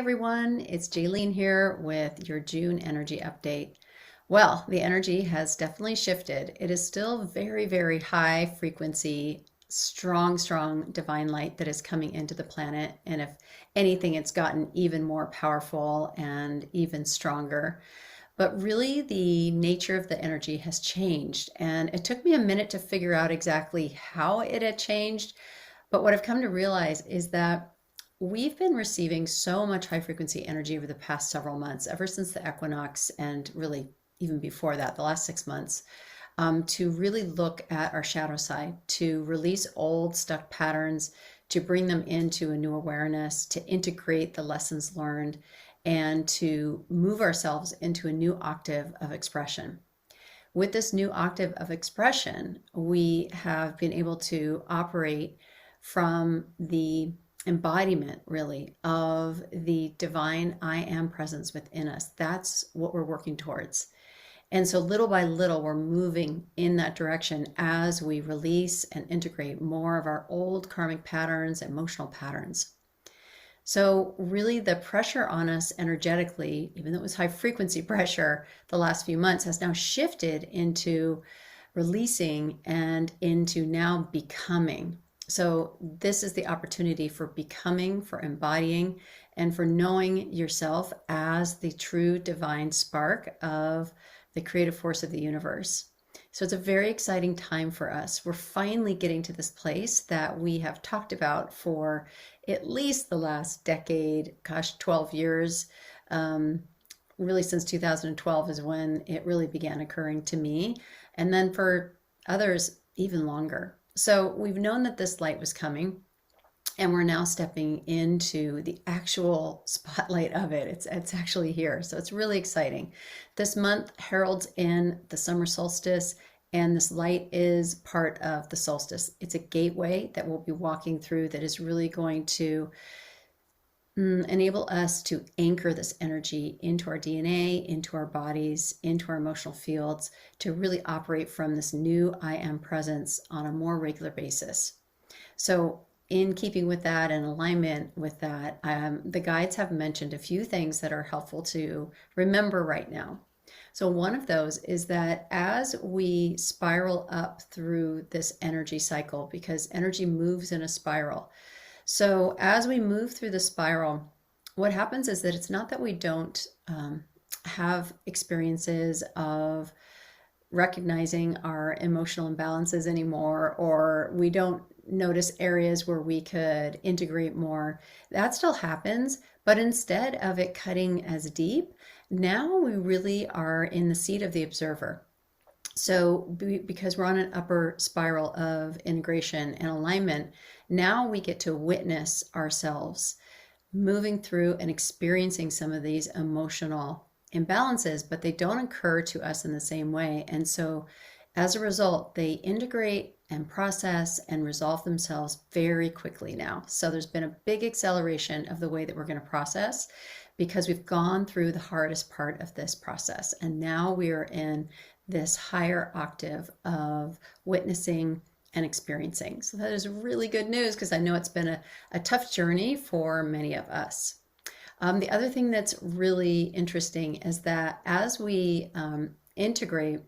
everyone, it's Jeilene here with your June energy update. Well, the energy has definitely shifted. It is still very, very high frequency, strong divine light that is coming into the planet. And if anything, it's gotten even more powerful and even stronger. But really, the nature of the energy has changed. And it took me a minute to figure out exactly how it had changed. But what I've come to realize is that we've been receiving so much high frequency energy over the past several months, ever since the equinox, and really even before that, the last 6 months, to really look at our shadow side, to release old stuck patterns, to bring them into a new awareness, to integrate the lessons learned, and to move ourselves into a new octave of expression. With this new octave of expression, we have been able to operate from the embodiment, really, of the divine I am presence within us. That's what we're working towards. And so little by little, we're moving in that direction as we release and integrate more of our old karmic patterns, emotional patterns. So really the pressure on us energetically, even though it was high frequency pressure the last few months, has now shifted into releasing and into now becoming. So this is the opportunity for becoming, for embodying, and for knowing yourself as the true divine spark of the creative force of the universe. So it's a very exciting time for us. We're finally getting to this place that we have talked about for at least the last decade, 12 years. Really since 2012 is when it really began occurring to me. And then for others, even longer. So we've known that this light was coming, and we're now stepping into the actual spotlight of it. It's actually here. So it's really exciting. This month heralds in the summer solstice, and this light is part of the solstice. It's a gateway that we'll be walking through that is really going to enable us to anchor this energy into our DNA, into our bodies, into our emotional fields, to really operate from this new I am presence on a more regular basis. So in keeping with that and alignment with that, the guides have mentioned a few things that are helpful to remember right now. So one of those is that as we spiral up through this energy cycle, because energy moves in a spiral, so as we move through the spiral, what happens is that it's not that we don't have experiences of recognizing our emotional imbalances anymore, or we don't notice areas where we could integrate more. That still happens, but instead of it cutting as deep, now we really are in the seat of the observer. So because we're on an upper spiral of integration and alignment, now we get to witness ourselves moving through and experiencing some of these emotional imbalances, but they don't occur to us in the same way. And so as a result, they integrate and process and resolve themselves very quickly now. So there's been a big acceleration of the way that we're going to process, because we've gone through the hardest part of this process. And now we are in this higher octave of witnessing and experiencing. So that is really good news, because I know it's been a tough journey for many of us. The other thing that's really interesting is that as we integrate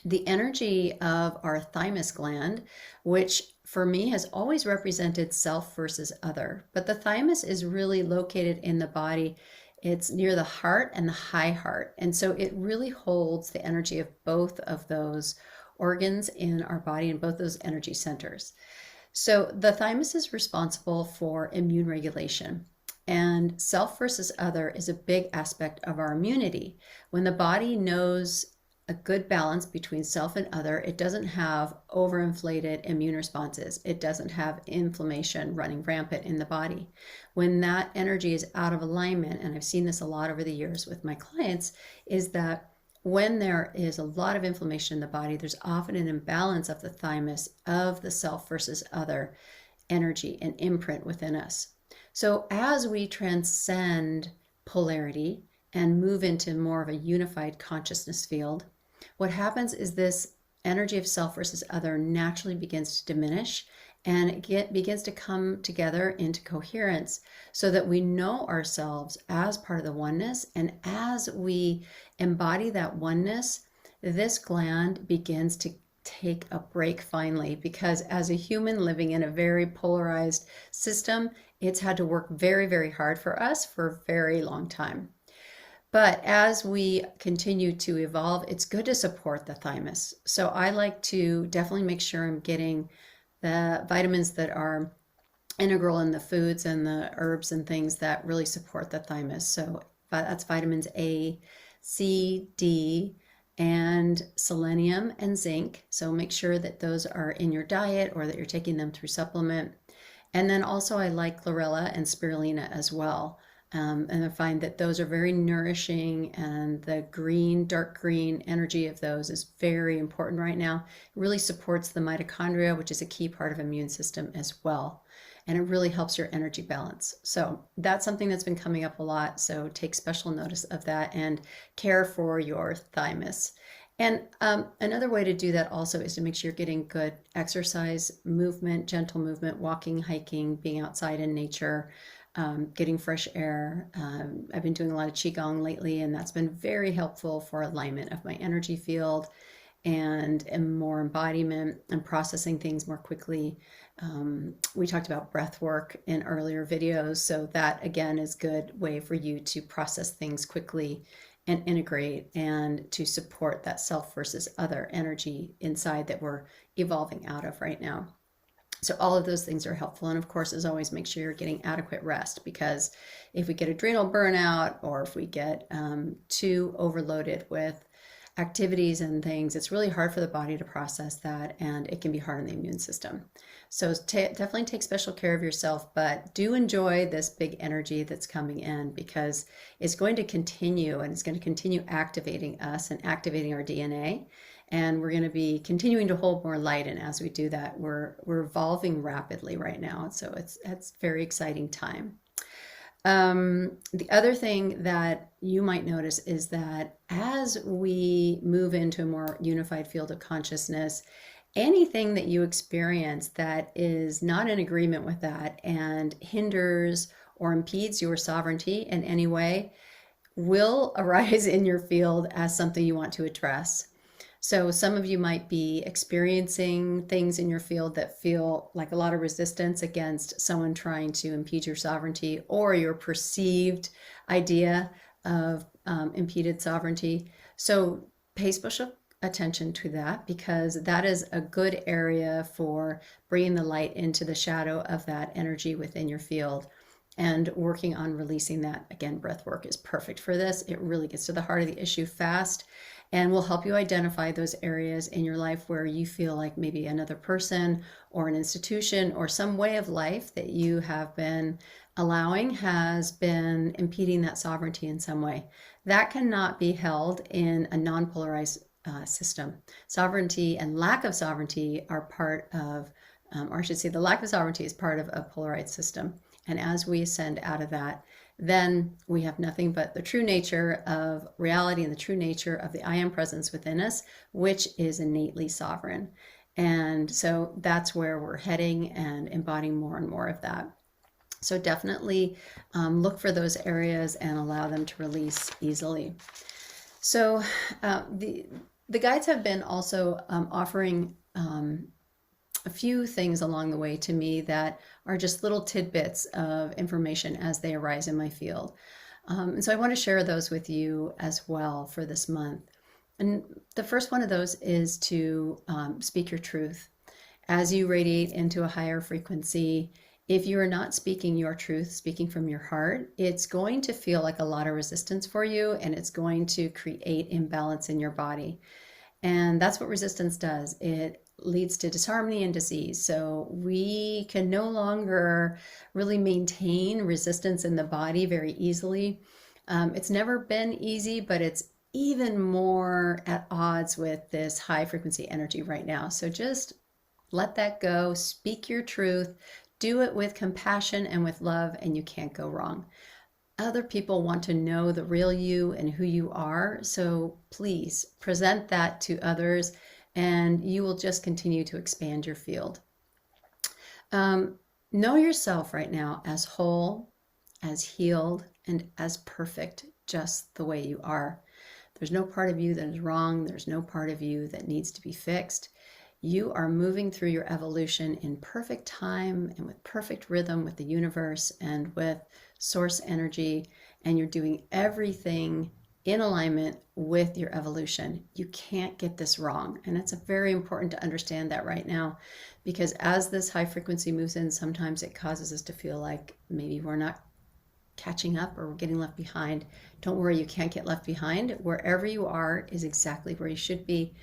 the energy of our thymus gland, which for me has always represented self versus other, but the thymus is really located in the body. It's near the heart and the high heart. And so it really holds the energy of both of those organs in our body and both those energy centers. So the thymus is responsible for immune regulation. And self versus other is a big aspect of our immunity. When the body knows a good balance between self and other, it doesn't have overinflated immune responses. It doesn't have inflammation running rampant in the body. When that energy is out of alignment, and I've seen this a lot over the years with my clients, is that when there is a lot of inflammation in the body, there's often an imbalance of the thymus, of the self versus other energy and imprint within us. So as we transcend polarity and move into more of a unified consciousness field, what happens is this energy of self versus other naturally begins to diminish, and it begins to come together into coherence so that we know ourselves as part of the oneness. And as we embody that oneness, this gland begins to take a break finally, because as a human living in a very polarized system, it's had to work very, very hard for us for a very long time. But as we continue to evolve, it's good to support the thymus. So I like to definitely make sure I'm getting the vitamins that are integral in the foods and the herbs and things that really support the thymus. So that's vitamins A, C, D, and selenium and zinc. So make sure that those are in your diet or that you're taking them through supplement. And then also I like chlorella and spirulina as well. And I find that those are very nourishing, and the green, dark green energy of those is very important right now. It really supports the mitochondria, which is a key part of immune system as well. And it really helps your energy balance. So that's something that's been coming up a lot. So take special notice of that and care for your thymus. And another way to do that also is to make sure you're getting good exercise, movement, gentle movement, walking, hiking, being outside in nature, getting fresh air. I've been doing a lot of Qigong lately, and that's been very helpful for alignment of my energy field and more embodiment and processing things more quickly. We talked about breath work in earlier videos, so that again is a good way for you to process things quickly and integrate, and to support that self versus other energy inside that we're evolving out of right now. So all of those things are helpful. And of course, as always, make sure you're getting adequate rest, because if we get adrenal burnout, or if we get too overloaded with activities and things, it's really hard for the body to process that, and it can be hard on the immune system. So definitely take special care of yourself, but do enjoy this big energy that's coming in, because it's going to continue, and it's going to continue activating us and activating our DNA. And we're going to be continuing to hold more light. And as we do that, we're evolving rapidly right now. So it's a very exciting time. The other thing that you might notice is that as we move into a more unified field of consciousness, anything that you experience that is not in agreement with that and hinders or impedes your sovereignty in any way will arise in your field as something you want to address. So some of you might be experiencing things in your field that feel like a lot of resistance against someone trying to impede your sovereignty, or your perceived idea of impeded sovereignty. So pay special attention to that, because that is a good area for bringing the light into the shadow of that energy within your field and working on releasing that. Again, breath work is perfect for this. It really gets to the heart of the issue fast, and will help you identify those areas in your life where you feel like maybe another person or an institution or some way of life that you have been allowing has been impeding that sovereignty in some way. That cannot be held in a non-polarized system. Sovereignty and lack of sovereignty are part of, or I should say, the lack of sovereignty is part of a polarized system. And as we ascend out of that, then we have nothing but the true nature of reality and the true nature of the I am presence within us, which is innately sovereign. And so that's where we're heading and embodying more and more of that. So definitely look for those areas and allow them to release easily. So the guides have been also offering a few things along the way to me that are just little tidbits of information as they arise in my field. And so I want to share those with you as well for this month. And the first one of those is to speak your truth. As you radiate into a higher frequency, if you are not speaking your truth, speaking from your heart, it's going to feel like a lot of resistance for you, and it's going to create imbalance in your body. And that's what resistance does. It leads to disharmony and disease. So we can no longer really maintain resistance in the body very easily. It's never been easy, but it's even more at odds with this high frequency energy right now. So just let that go, speak your truth, do it with compassion and with love, and you can't go wrong. Other people want to know the real you and who you are. So please present that to others, and you will just continue to expand your field. Um, know yourself right now as whole, as healed, and as perfect, just the way you are. There's no part of you that is wrong. There's no part of you that needs to be fixed. You are moving through your evolution in perfect time and with perfect rhythm with the universe and with source energy, and you're doing everything in alignment with your evolution. You can't get this wrong. And it's very important to understand that right now, because as this high frequency moves in, sometimes it causes us to feel like maybe we're not catching up or we're getting left behind. Don't worry, you can't get left behind. Wherever you are is exactly where you should be,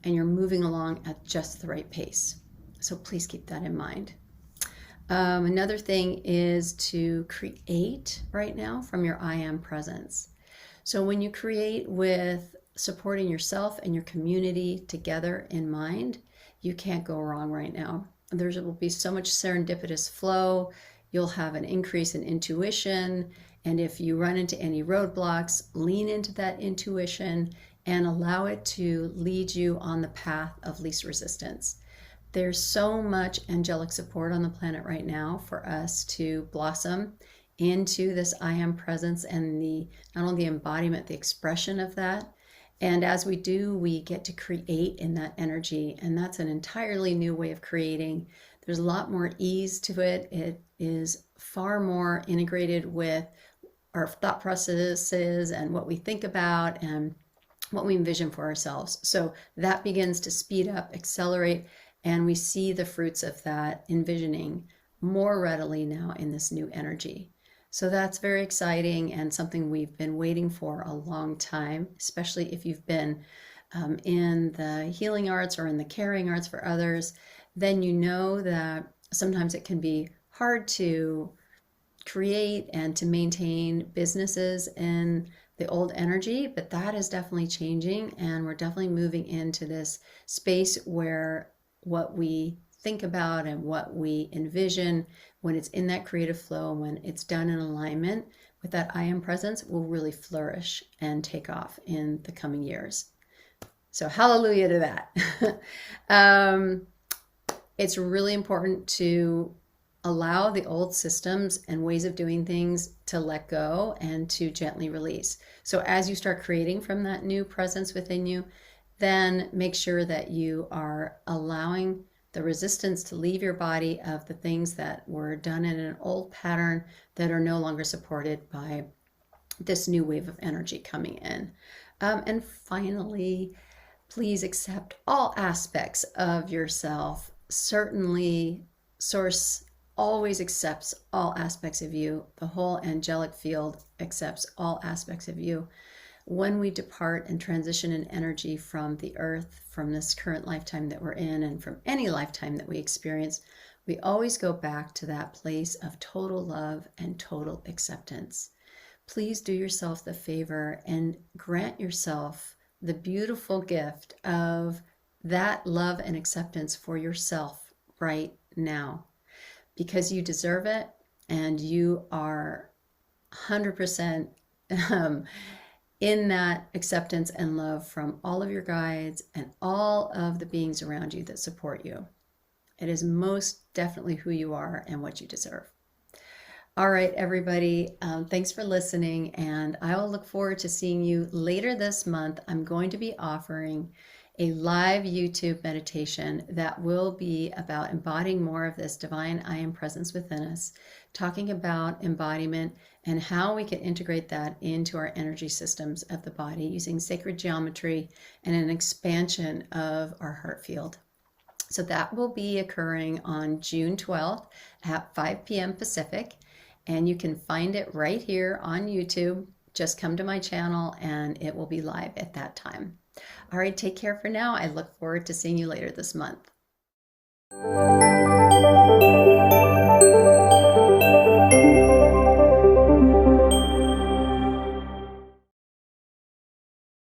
and you're moving along at just the right pace. So please keep that in mind. Another thing is to create right now from your I am presence. So when you create with supporting yourself and your community together in mind, you can't go wrong right now. There will be so much serendipitous flow. You'll have an increase in intuition. And if you run into any roadblocks, lean into that intuition and allow it to lead you on the path of least resistance. There's so much angelic support on the planet right now for us to blossom into this I am presence and the not only the embodiment, the expression of that. And as we do, we get to create in that energy. And that's an entirely new way of creating. There's a lot more ease to it. It is far more integrated with our thought processes and what we think about and what we envision for ourselves. So that begins to speed up, accelerate, and we see the fruits of that envisioning more readily now in this new energy. So that's very exciting and something we've been waiting for a long time, especially if you've been in the healing arts or in the caring arts for others. Then you know that sometimes it can be hard to create and to maintain businesses in the old energy, but that is definitely changing, and we're definitely moving into this space where what we think about and what we envision when it's in that creative flow, when it's done in alignment with that I am presence, will really flourish and take off in the coming years. So hallelujah to that. It's really important to allow the old systems and ways of doing things to let go and to gently release. So as you start creating from that new presence within you, then make sure that you are allowing the resistance to leave your body of the things that were done in an old pattern that are no longer supported by this new wave of energy coming in. And finally, please accept all aspects of yourself. Certainly, Source always accepts all aspects of you. The whole angelic field accepts all aspects of you. When we depart and transition in energy from the earth, from this current lifetime that we're in, and from any lifetime that we experience, we always go back to that place of total love and total acceptance. Please do yourself the favor and grant yourself the beautiful gift of that love and acceptance for yourself right now, because you deserve it and you are 100% in that acceptance and love from all of your guides and all of the beings around you that support you. It is most definitely who you are and what you deserve. All right, everybody, thanks for listening, and I will look forward to seeing you later this month. I'm going to be offering a live YouTube meditation that will be about embodying more of this divine I am presence within us, talking about embodiment and how we can integrate that into our energy systems of the body using sacred geometry and an expansion of our heart field. So that will be occurring on June 12th at 5 p.m. Pacific, and you can find it right here on YouTube. Just come to my channel and it will be live at that time. All right, take care for now. I look forward to seeing you later this month.